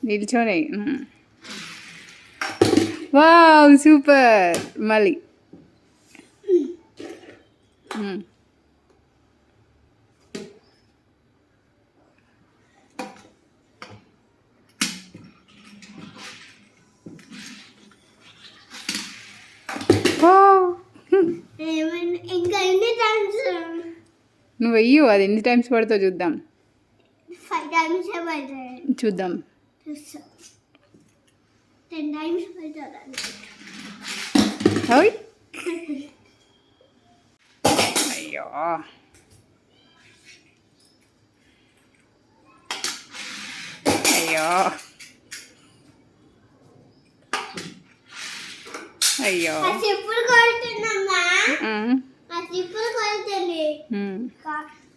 నిల్చోనే. Wow super. మళ్ళీ ఇంకా ఎన్ని టైమ్స్ నువ్వు వెయ్యు, అది ఎన్ని టైమ్స్ పడుతుందో చూద్దాం. 5 టైమ్స్ పడుతుంది. చూద్దాం. 10 టైమ్స్ పడుతుంది. ఓయ్ అయ్యో అయ్యో అయ్యో చెప్పులు కొడుతున్నమ్మా. చెప్పులు కొడుతుంది.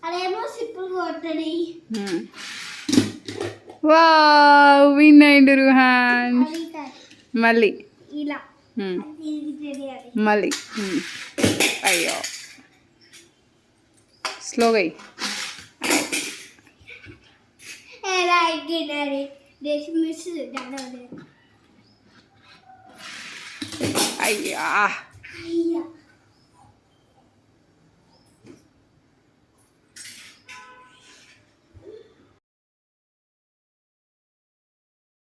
అదేమో చెప్పులు కొడుతుంది. వావ్ విన్ అయిండు రుహాన్. మళ్ళీ ఇలా మళ్ళీ అయ్యో స్లోగా ఎలా ఎక్కినది మిస్ అయ్యా అయ్యా